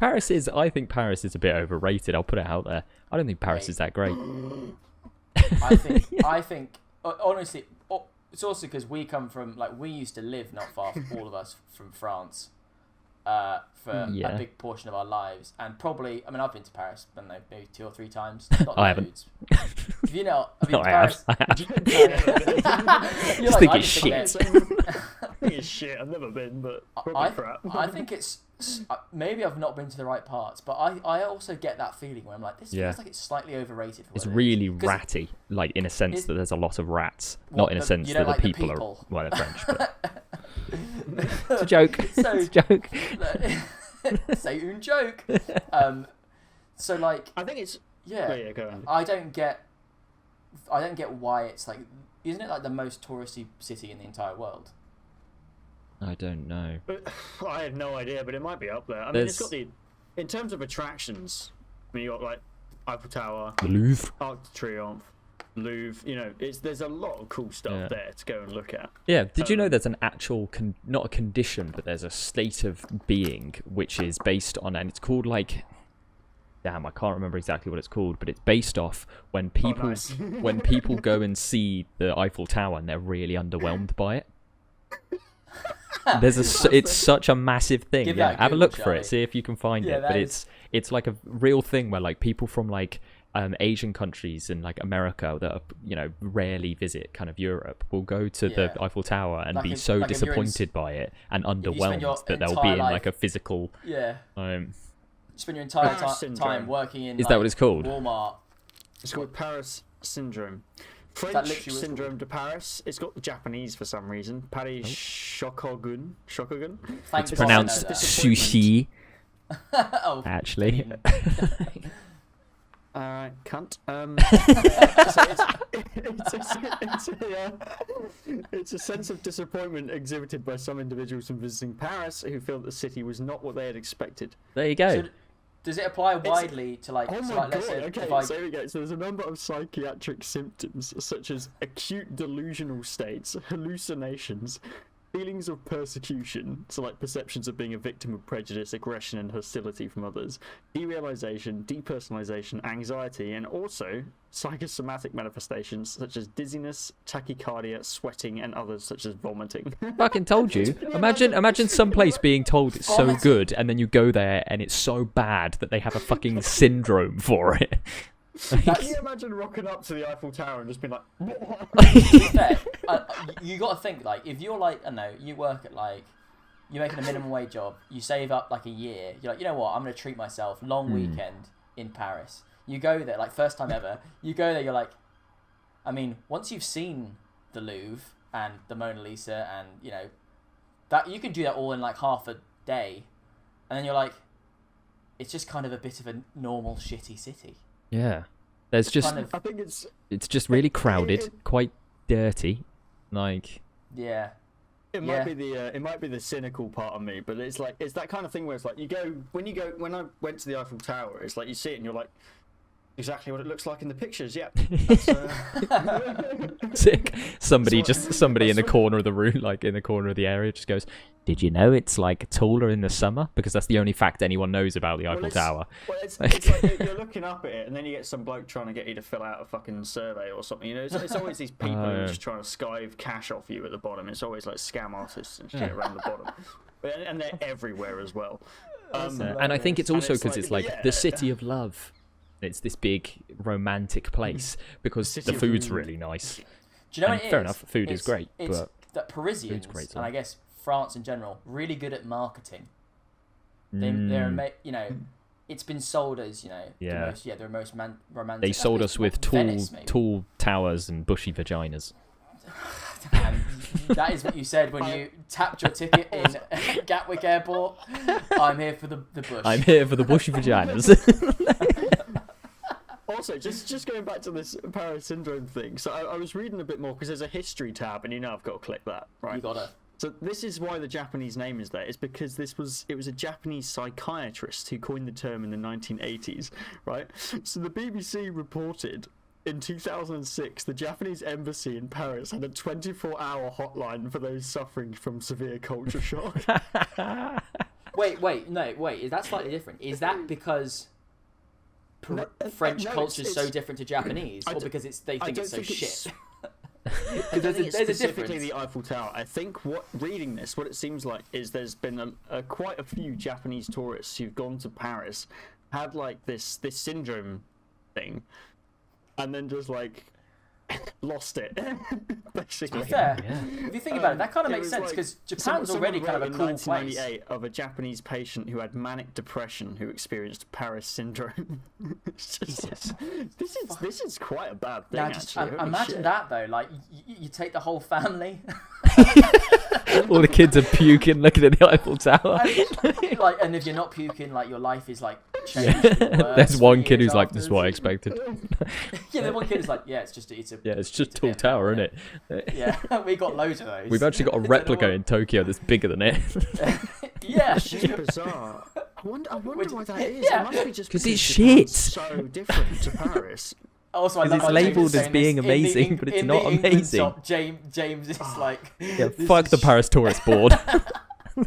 I think Paris is a bit overrated. I'll put it out there. I don't think Paris is that great. I think honestly, it's also because we come from, like, we used to live not far from, all of us, from France, for a big portion of our lives, and probably, I mean, I've been to Paris, I don't know, maybe 2 or 3 times. Not I haven't. Have you not? Have you No, been to Paris? I have. You're Just like, think I it's just shit. I think it's shit. I've never been, but probably crap. I think it's maybe I've not been to the right parts, but I also get that feeling where I'm like, this feels like it's slightly overrated. It's really ratty, like in a sense that there's a lot of rats, not in a sense that the people are, well, they're French, but it's a joke. So, it's a joke. Say une joke. So like, I think it's yeah. Go on. I don't get why it's like, isn't it like the most touristy city in the entire world? I don't know. But, I have no idea, but it might be up there. I mean, it's got in terms of attractions, I mean, you got like Eiffel Tower, The Louvre, Arc de Triomphe, Louvre. You know, there's a lot of cool stuff there to go and look at. Yeah. Did you know there's an actual not a condition, but there's a state of being which is based on, and it's called like, damn, I can't remember exactly what it's called, but it's based off when people when people go and see the Eiffel Tower and they're really underwhelmed by it. It's such a massive thing. Yeah, have a look for it. See if you can find it. But it's like a real thing where like people from like Asian countries and like America that are, you know, rarely visit kind of Europe will go to the Eiffel Tower and be so disappointed by it and underwhelmed that they'll be in like a physical. Yeah. Spend your entire time working in. Is that what it's called? Walmart. It's called Paris syndrome. French syndrome de Paris. It's got the Japanese for some reason. Paris Shokogun. It's pronounced sushi. Oh, actually. Alright, cunt. It's a sense of disappointment exhibited by some individuals when visiting Paris who feel that the city was not what they had expected. There you go. So, does it apply widely to like? Oh my god! Okay, so here we go. So there's a number of psychiatric symptoms such as acute delusional states, hallucinations, feelings of persecution, so like perceptions of being a victim of prejudice, aggression, and hostility from others, derealization, depersonalization, anxiety, and also psychosomatic manifestations such as dizziness, tachycardia, sweating, and others such as vomiting. Fucking told you. Imagine some place being told it's so good, and then you go there and it's so bad that they have a fucking syndrome for it. Can you imagine rocking up to the Eiffel Tower and just being like... You got to think, like, if you're like, I don't know, you work at like, you're making a minimum wage job, you save up like a year, you're like, you know what, I'm going to treat myself, long weekend in Paris. You go there, like, first time ever, you go there, you're like, I mean, once you've seen the Louvre and the Mona Lisa and, you know, that you can do that all in like half a day, and then you're like, it's just kind of a bit of a normal shitty city. Yeah, there's just. Kind of, I think it's just really crowded, quite dirty, like. Yeah. It might be the cynical part of me, but it's like, it's that kind of thing where it's like when I went to the Eiffel Tower, it's like you see it and you're like, exactly what it looks like in the pictures. Yeah. Sick. Somebody in the corner of the room, like in the corner of the area, just goes, "Did you know it's like taller in the summer?" Because that's the only fact anyone knows about the Eiffel Tower. Well, it's like you're looking up at it, and then you get some bloke trying to get you to fill out a fucking survey or something. You know, it's always these people who are just trying to skive cash off you at the bottom. It's always like scam artists and shit around the bottom, and they're everywhere as well. And I think it's also because it's like the city of love. It's this big romantic place because the food's really nice. Do you know what it is? Fair enough, food is great. It's but that Parisians, and I guess France in general, really good at marketing. They're you know, it's been sold as, you know, the most romantic. They sold us with tall towers and bushy vaginas. And that is what you said when you tapped your ticket in Gatwick Airport. I'm here for the bush. I'm here for the bushy vaginas. Also, just going back to this Paris syndrome thing, so I was reading a bit more because there's a history tab, and you know I've got to click that, right? You gotta. So this is why the Japanese name is there. It's because it was a Japanese psychiatrist who coined the term in the 1980s, right? So the BBC reported in 2006 the Japanese embassy in Paris had a 24-hour hotline for those suffering from severe culture shock. Wait. Is that slightly different? Is that because French culture is so different to Japanese, or because they think it's so shit? I don't think it's specifically the Eiffel Tower. I think reading this, what it seems like is there's been quite a few Japanese tourists who've gone to Paris, had like this syndrome thing, and then just like lost it. Basically. To be fair, if you think about it, that kind of makes sense because Japan's already kind of a cool place. 1998 of a Japanese patient who had manic depression who experienced Paris syndrome. This is quite a bad thing. Actually, imagine that though. Like you take the whole family. All the kids are puking, looking at the Eiffel Tower. And if you're not puking, like your life is like changed. There's one kid who's like, "This is what I expected." Yeah, the one kid is like, "Yeah, it's just a tall tower, isn't it?" Yeah, we got loads of those. We've actually got a replica in Tokyo that's bigger than it. Yeah, it's just bizarre. I wonder why that is. Yeah. It must be just because it's shit. So different to Paris. Also, because it's labelled as being amazing, but it's not amazing. James is like, fuck the Paris Tourist Board.